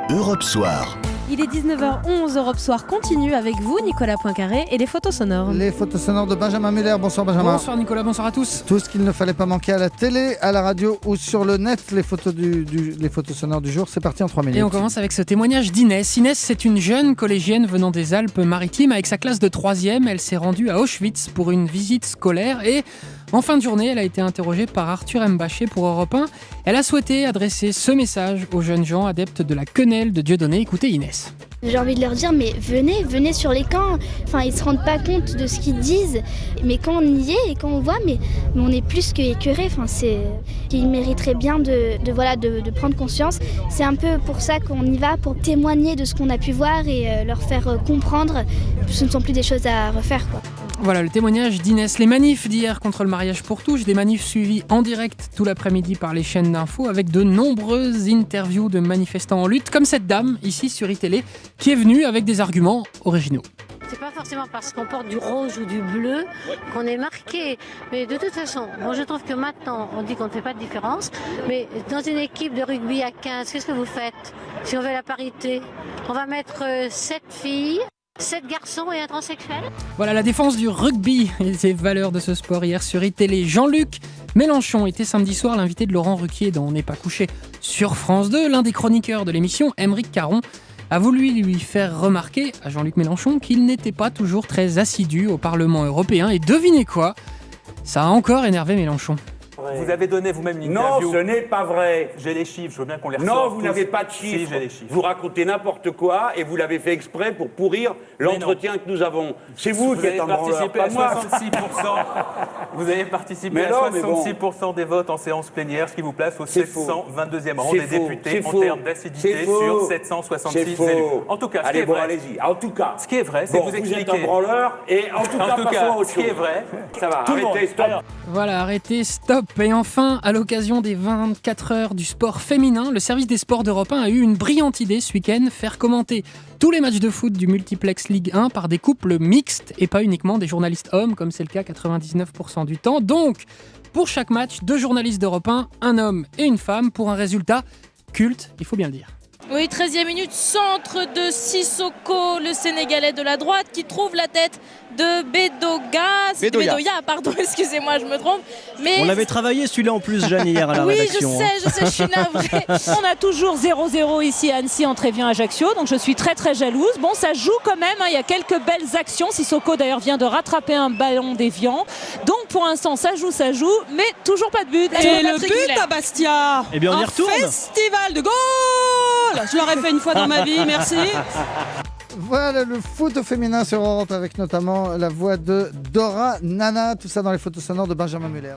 Europe Soir. Il est 19h11, Europe Soir continue avec vous, Nicolas Poincaré, et les photos sonores. Les photos sonores de Benjamin Muller. Bonsoir Benjamin. Bonsoir Nicolas, bonsoir à tous. Tout ce qu'il ne fallait pas manquer à la télé, à la radio ou sur le net, les photos sonores du jour, c'est parti en 3 minutes. Et on commence avec ce témoignage d'Inès. Inès, c'est une jeune collégienne venant des Alpes-Maritimes. Avec sa classe de 3e, elle s'est rendue à Auschwitz pour une visite scolaire et en fin de journée, elle a été interrogée par Arthur Mbaché pour Europe 1. Elle a souhaité adresser ce message aux jeunes gens adeptes de la quenelle de Dieudonné. Écoutez Inès. J'ai envie de leur dire, mais venez sur les camps. Enfin, ils se rendent pas compte de ce qu'ils disent. Mais quand on y est et quand on voit, mais on est plus que écœurés. Enfin, ils mériteraient bien de prendre conscience. C'est un peu pour ça qu'on y va, pour témoigner de ce qu'on a pu voir et leur faire comprendre que ce ne sont plus des choses à refaire, quoi. Voilà le témoignage d'Inès. Les manifs d'hier contre le mariage pour tous, des manifs suivis en direct tout l'après-midi par les chaînes d'infos avec de nombreuses interviews de manifestants en lutte, comme cette dame ici sur iTélé qui est venue avec des arguments originaux. C'est pas forcément parce qu'on porte du rose ou du bleu qu'on est marqué. Mais de toute façon, moi je trouve que maintenant, on dit qu'on ne fait pas de différence. Mais dans une équipe de rugby à 15, qu'est-ce que vous faites si on veut la parité? On va mettre 7 filles, 7 garçons et un transsexuel. Voilà la défense du rugby et ses valeurs de ce sport hier sur iTélé. Jean-Luc Mélenchon était samedi soir l'invité de Laurent Ruquier dans On n'est pas couché sur France 2. L'un des chroniqueurs de l'émission, Aymeric Caron, a voulu lui faire remarquer à Jean-Luc Mélenchon qu'il n'était pas toujours très assidu au Parlement européen. Et devinez quoi ? Ça a encore énervé Mélenchon. Vous avez donné vous-même une Non, interview. ce n'est pas vrai. J'ai les chiffres, je veux bien qu'on les reçoive. Non, vous tous. n'avez pas de chiffres. Si, j'ai les chiffres. Vous racontez n'importe quoi et vous l'avez fait exprès pour pourrir l'entretien que nous avons. C'est vous qui êtes un branleur, pas moi. Vous avez participé Mais à non, mais bon. 66% des votes en séance plénière, ce qui vous place au C'est faux. 722e rang C'est des faux. députés C'est en faux. termes d'acidité C'est faux. sur 766 C'est faux. élus. En tout cas, ce qui Allez, est bon, vrai, allez-y. En tout cas, ce qui est vrai, c'est bon, que vous vous êtes expliquez. un branleur et en tout cas, passons à autre ce qui est chose. vrai, Ça va, tout le arrêtez, monde. stop. Alors, Voilà, arrêtez, stop. Et enfin, à l'occasion des 24 heures du sport féminin, le service des sports d'Europe 1 a eu une brillante idée ce week-end, faire commenter tous les matchs de foot du multiplex Ligue 1 par des couples mixtes et pas uniquement des journalistes hommes, comme c'est le cas 99% du temps. Donc, pour chaque match, 2 journalistes d'Europe 1, un homme et une femme, pour un résultat culte, il faut bien le dire. Oui, 13e minute, centre de Sissoko, le Sénégalais de la droite, qui trouve la tête de Bedoya, pardon, excusez-moi, je me trompe. Mais on l'avait travaillé celui-là en plus, Jeanne, hier à la oui, rédaction. je sais, je suis navrée. On a toujours 0-0 ici à Annecy entre Évian-Ajaccio, donc je suis très très jalouse. Bon, ça joue quand même, il y a quelques belles actions. Sissoko d'ailleurs vient de rattraper un ballon d'Évian. Donc pour l'instant ça joue, mais toujours pas de but. Et le but à Bastia. Eh bien on y retourne. Festival de goal. Je l'aurais fait une fois dans ma vie, merci. Voilà le foot féminin sur Europe avec notamment la voix de Dora Nana. Tout ça dans les photos sonores de Benjamin Muller.